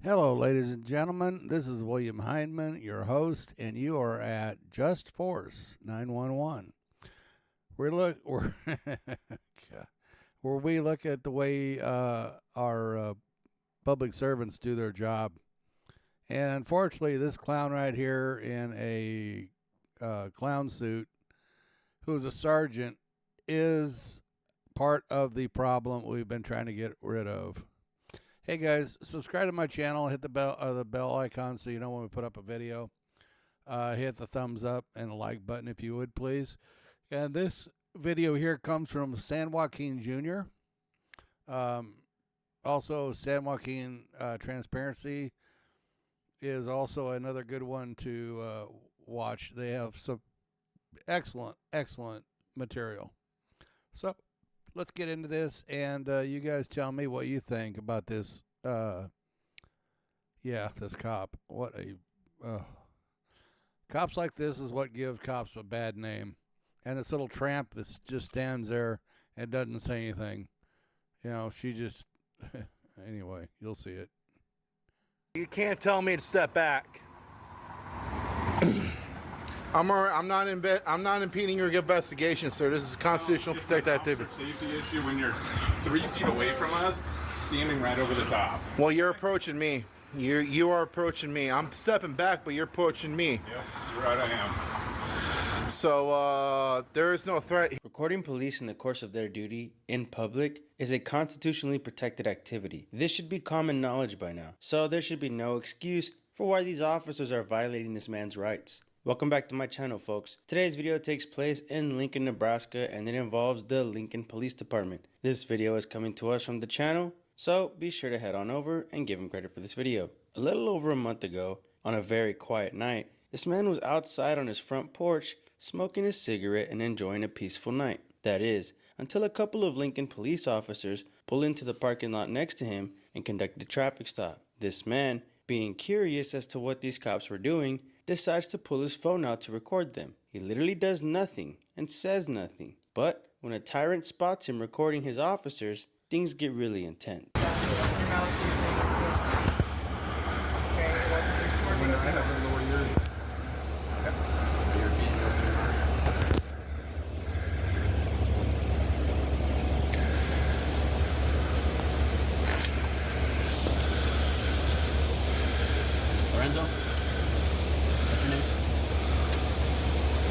Hello, ladies and gentlemen. This is William Hindman, your host, and you are at Just Force 911. We're where we look at the way our public servants do their job. And unfortunately, this clown right here in a clown suit, who's a sergeant, is part of the problem we've been trying to get rid of. Hey guys, subscribe to my channel, hit the bell icon so you know when we put up a video. Hit the thumbs up and the like button if you would, please. And this video here comes from San Joaquin Jr. Also, San Joaquin Transparency is also another good one to watch. They have some excellent material. So let's get into this, and you guys tell me what you think about this. This cop. What a cops like this is what gives cops a bad name. And this little tramp that just stands there and doesn't say anything. You know, she just. Anyway, you'll see it. You can't tell me to step back. I'm not impeding your investigation, sir. This is constitutional protected activity. Safety issue when you're 3 feet away from us, standing right over the top. Well, you're approaching me. You are approaching me. I'm stepping back, but you're approaching me. Yep, you're right, I am. So there is no threat. Recording police in the course of their duty in public is a constitutionally protected activity. This should be common knowledge by now, so there should be no excuse for why these officers are violating this man's rights. Welcome back to my channel, folks. Today's video takes place in Lincoln, Nebraska, and it involves the Lincoln Police Department. This video is coming to us from the channel, so be sure to head on over and give him credit for this video. A little over a month ago, on a very quiet night, this man was outside on his front porch smoking a cigarette and enjoying a peaceful night. That is, until a couple of Lincoln police officers pulled into the parking lot next to him and conducted a traffic stop. This man, being curious as to what these cops were doing, decides to pull his phone out to record them. He literally does nothing and says nothing. But when a tyrant spots him recording his officers, things get really intense. Lorenzo? What's your name?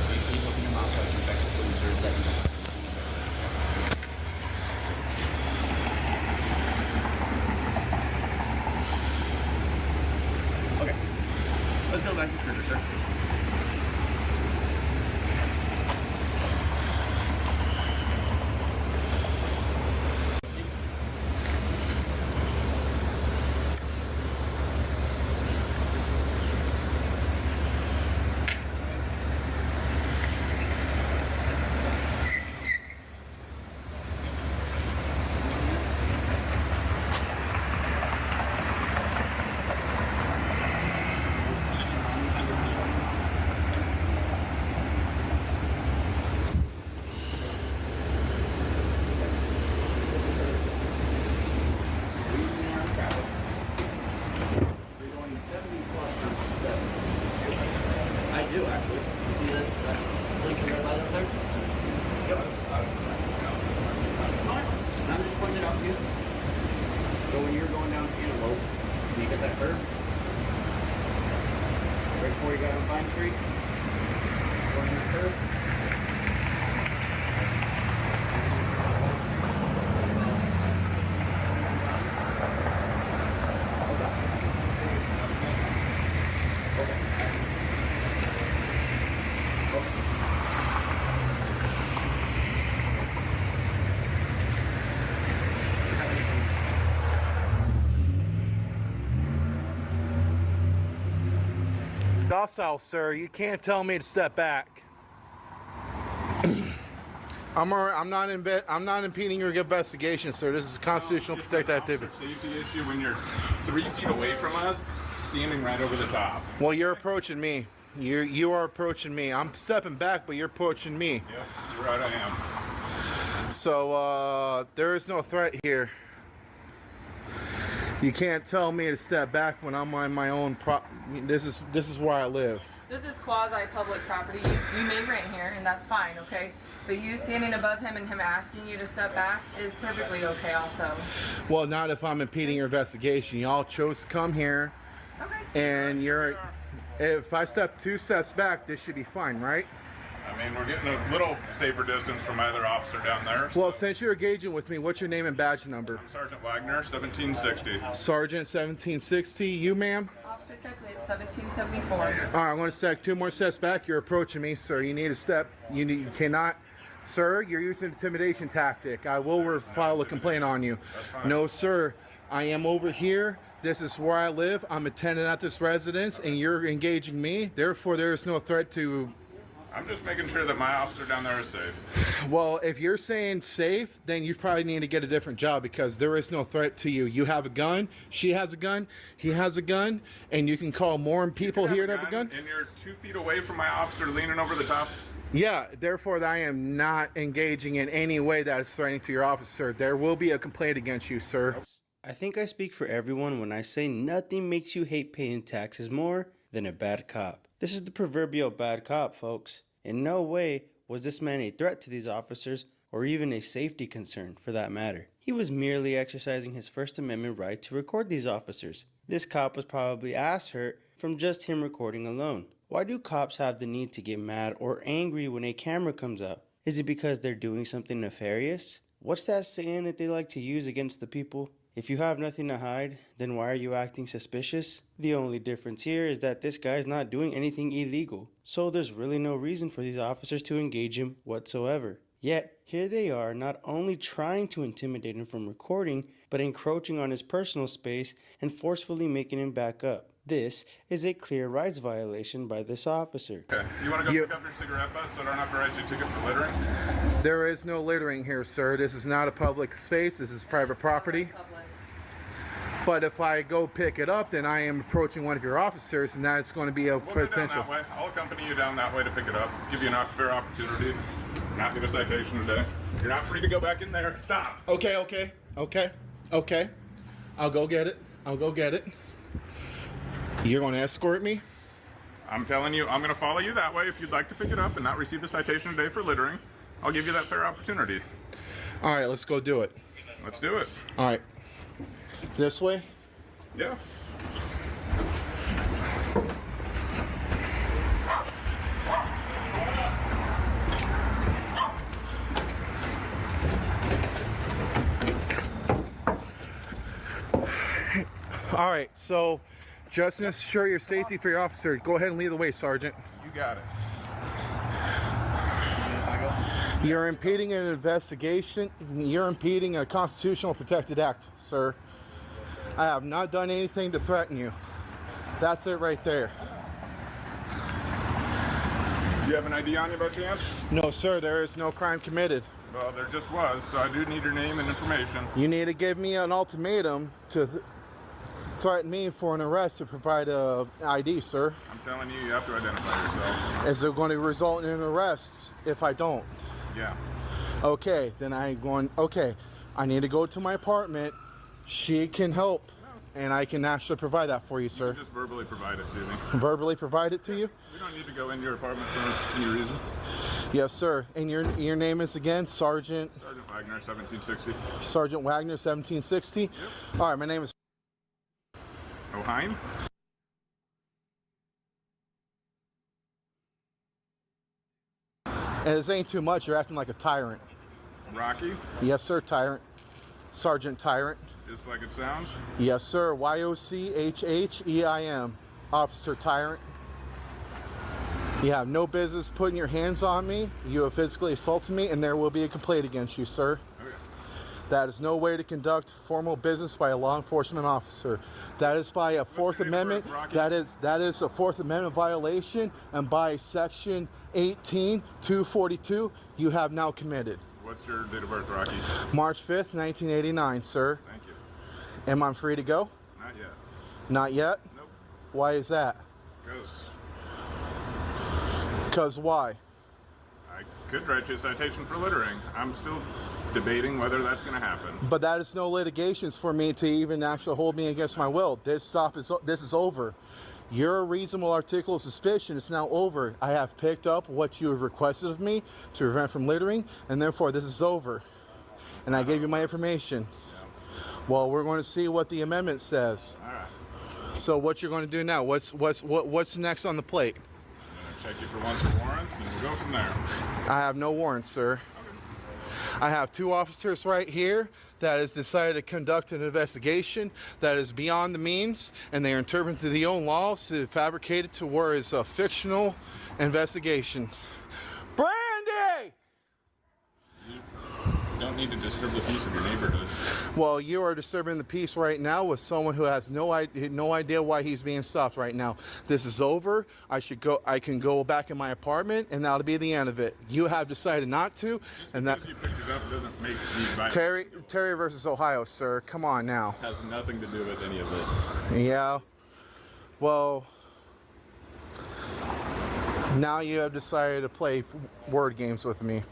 Will you please open your mouth so I can check it for you, sir? Okay. Let's go back to Critter, sir. I do actually. You see that blinking red light up there? Yep. Fine. And I'm just pointing it out to you. So when you're going down Antelope, you get that curve? Right before you got on Pine Street? Going that curve? Docile, sir. You can't tell me to step back. I'm not impeding your investigation, sir. This is constitutional protected activity. Safety issue when you're 3 feet away from us, standing right over the top. Well, you're approaching me. You are approaching me. I'm stepping back, but you're approaching me. Yep, you're right, I am. So there is no threat here. You can't tell me to step back when I'm on my own this is where I live. This is quasi-public property. You may rent here, and that's fine, okay? But you standing above him and him asking you to step back is perfectly okay also. Well, not if I'm impeding your investigation. Y'all chose to come here, Okay. and if I step 2 steps back, this should be fine, right? I mean, we're getting a little safer distance from either officer down there. Well, since you're engaging with me, what's your name and badge number? Sergeant Wagner, 1760. Sergeant 1760. You, ma'am? Officer Keckley at 1774. All right, I'm going to step 2 more steps back. You're approaching me, sir. You need a step. You cannot. Sir, you're using intimidation tactic. I will file a complaint on you. No, sir. I am over here. This is where I live. I'm a tenant at this residence, and you're engaging me. Therefore, there is no threat to... I'm just making sure that my officer down there is safe. Well, if you're saying safe, then you probably need to get a different job because there is no threat to you. You have a gun, she has a gun, he has a gun, and you can call more people here to have a gun. And you're 2 feet away from my officer leaning over the top? Yeah, therefore I am not engaging in any way that is threatening to your officer. There will be a complaint against you, sir. I think I speak for everyone when I say nothing makes you hate paying taxes more than a bad cop. This is the proverbial bad cop, folks. In no way was this man a threat to these officers or even a safety concern for that matter. He was merely exercising his First Amendment right to record these officers. This cop was probably ass hurt from just him recording alone. Why do cops have the need to get mad or angry when a camera comes out? Is it because they're doing something nefarious? What's that saying that they like to use against the people? If you have nothing to hide, then why are you acting suspicious? The only difference here is that this guy's not doing anything illegal, so there's really no reason for these officers to engage him whatsoever. Yet, here they are not only trying to intimidate him from recording, but encroaching on his personal space and forcefully making him back up. This is a clear rights violation by this officer. Okay. You want to go pick up your cigarette butt so I don't have to write you a ticket for littering? There is no littering here, sir. This is not a public space. This is private property. Public. But if I go pick it up, then I am approaching one of your officers, and that's going to be a We'll go down potential. that way. I'll accompany you down that way to pick it up. Give you an fair opportunity. Not get a citation today. You're not free to go back in there. Stop. Okay. I'll go get it. You're going to escort me? I'm telling you, I'm going to follow you that way. If you'd like to pick it up and not receive a citation today for littering, I'll give you that fair opportunity. All right, let's go do it. Let's do it. All right. This way? Yeah. All right, so just to ensure your safety for your officer, go ahead and lead the way, Sergeant. You got it. You're impeding an investigation. You're impeding a constitutional protected act, sir. I have not done anything to threaten you. That's it right there. Do you have an ID on you by chance? No, sir, there is no crime committed. Well, there just was, so I do need your name and information. You need to give me an ultimatum to threaten me for an arrest to provide a ID, sir. I'm telling you, you have to identify yourself. Is it going to result in an arrest if I don't? Yeah. Okay, then okay, I need to go to my apartment. She can help, and I can actually provide that for you, sir. You can just verbally provide it to me. Verbally provide it to you? We don't need to go in your apartment for any reason. Yes, sir. And your name is again Sergeant Wagner, 1760. Sergeant Wagner, 1760. Yep. All right, my name is O'Hine? and this ain't too much. You're acting like a tyrant. Rocky? Yes, sir, tyrant. Sergeant Tyrant. Just like it sounds? Yes, sir. YOCHHEIM. Officer Tyrant. You have no business putting your hands on me. You have physically assaulted me, and there will be a complaint against you, sir. Okay. That is no way to conduct formal business by a law enforcement officer. That is by a Fourth Amendment. That is a Fourth Amendment violation, and by Section 18-242, you have now committed. What's your date of birth, Rocky? March 5th, 1989, sir. Thank you. Am I free to go? Not yet. Not yet? Nope. Why is that? Because why? I could write you a citation for littering. I'm still debating whether that's going to happen. But that is no litigations for me to even actually hold me against my will. This is over. Your reasonable article of suspicion is now over. I have picked up what you have requested of me to prevent from littering, and therefore this is over. And I gave you my information. Well, we're going to see what the amendment says. All right. So what you're going to do now? What's next on the plate? I'm going to check you for once for warrants, and we'll go from there. I have no warrants, sir. I have 2 officers right here that has decided to conduct an investigation that is beyond the means, and they are interpreting the own laws to fabricate it to where it's a fictional investigation. Brandy! You don't need to disturb the peace of your neighborhood. Well, you are disturbing the peace right now with someone who has no idea why he's being stopped right now. This is over. I can go back in my apartment, and that'll be the end of it. You have decided not to, and that. Because you picked it up doesn't make me violent. Terry versus Ohio, sir. Come on now. Has nothing to do with any of this. Yeah. Well, now you have decided to play word games with me.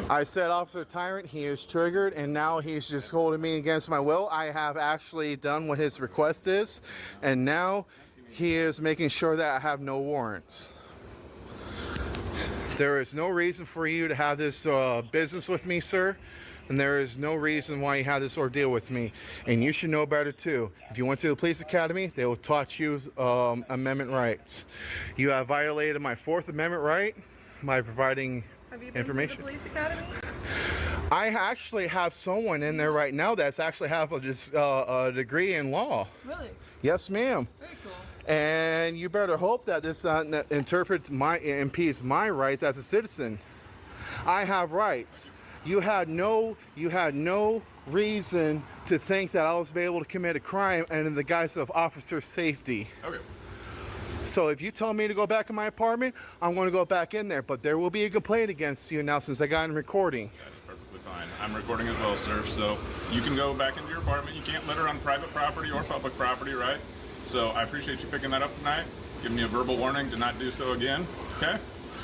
I said Officer Tyrant, he is triggered, and now he's just holding me against my will. I have actually done what his request is, and now he is making sure that I have no warrants. There is no reason for you to have this business with me, sir, and there is no reason why you have this ordeal with me, and you should know better too. If you went to the police academy, they will taught you amendment rights. You have violated my 4th Amendment right by providing Have you been information. to the police academy? I actually have someone in there right now that's actually have a degree in law. Really? Yes, ma'am. Very cool. And you better hope that this impedes my rights as a citizen. I have rights. You had no reason to think that I was able to commit a crime and in the guise of officer safety. Okay. So if you tell me to go back in my apartment, I'm going to go back in there. But there will be a complaint against you now since I got in recording. That is perfectly fine. I'm recording as well, sir. So you can go back into your apartment. You can't litter on private property or public property, right? So I appreciate you picking that up tonight. Giving me a verbal warning to not do so again. Okay?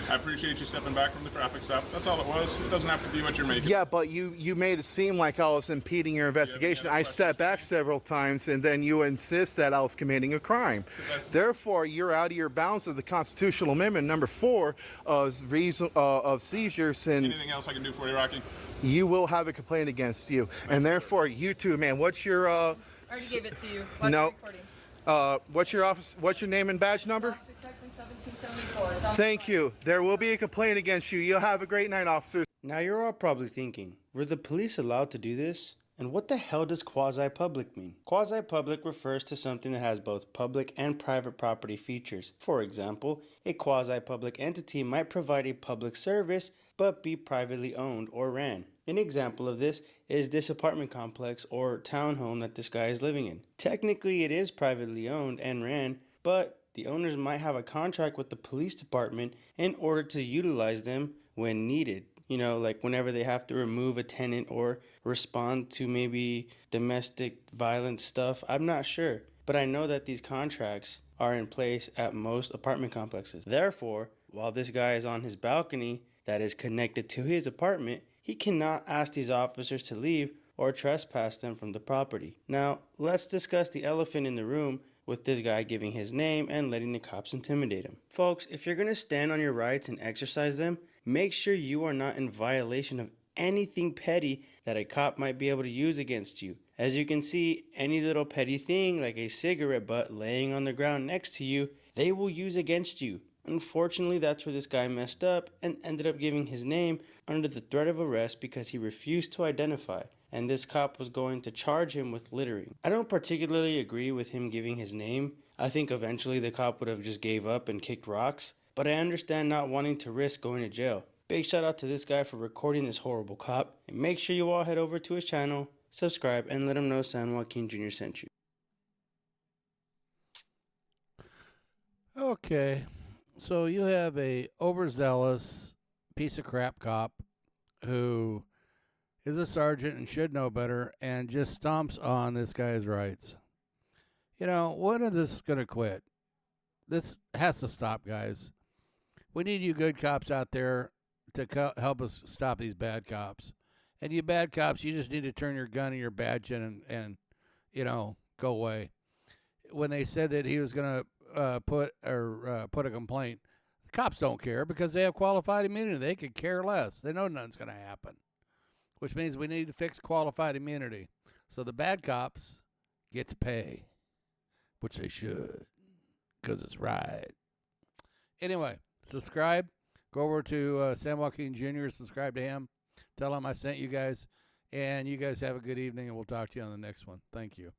I appreciate you stepping back from the traffic stop. That's all it was. It doesn't have to be what you're making. Yeah, but you made it seem like I was impeding your investigation. I stepped back several times, and then you insist that I was committing a crime. Therefore, you're out of your bounds of the constitutional amendment number 4 of seizures, and Anything else I can do for you, Rocky? you will have a complaint against you. And therefore, you too, man. What's your I already gave it to you. Watch No. the recording. what's your name and badge number? Officer Techman 1774. It's on the Thank front. you. There will be a complaint against you. You'll have a great night, officers. Now you're all probably thinking, were the police allowed to do this? And what the hell does quasi-public mean? Quasi-public refers to something that has both public and private property features. For example, a quasi-public entity might provide a public service but be privately owned or ran. An example of this is this apartment complex or townhome that this guy is living in. Technically it is privately owned and ran, but the owners might have a contract with the police department in order to utilize them when needed. You know, like whenever they have to remove a tenant or respond to maybe domestic violence stuff. I'm not sure, but I know that these contracts are in place at most apartment complexes. Therefore, while this guy is on his balcony that is connected to his apartment, he cannot ask these officers to leave or trespass them from the property. Now, let's discuss the elephant in the room with this guy giving his name and letting the cops intimidate him. Folks, if you're going to stand on your rights and exercise them, make sure you are not in violation of anything petty that a cop might be able to use against you. As you can see, any little petty thing like a cigarette butt laying on the ground next to you, they will use against you. Unfortunately, that's where this guy messed up and ended up giving his name under the threat of arrest because he refused to identify, and this cop was going to charge him with littering. I don't particularly agree with him giving his name. I think eventually the cop would have just gave up and kicked rocks, but I understand not wanting to risk going to jail. Big shout out to this guy for recording this horrible cop, and make sure you all head over to his channel, subscribe, and let him know San Joaquin Jr. sent you. Okay, so you have a overzealous piece of crap cop who is a sergeant and should know better and just stomps on this guy's rights. You know, when is this going to quit? This has to stop, guys. We need you good cops out there to help us stop these bad cops. And you bad cops, you just need to turn your gun and your badge in and go away. When they said that he was going to put a complaint, the cops don't care because they have qualified immunity. They could care less. They know nothing's going to happen, which means we need to fix qualified immunity. So the bad cops get to pay, which they should, because it's right. Anyway, subscribe. Go over to San Joaquin Jr., subscribe to him. Tell him I sent you guys. And you guys have a good evening, and we'll talk to you on the next one. Thank you.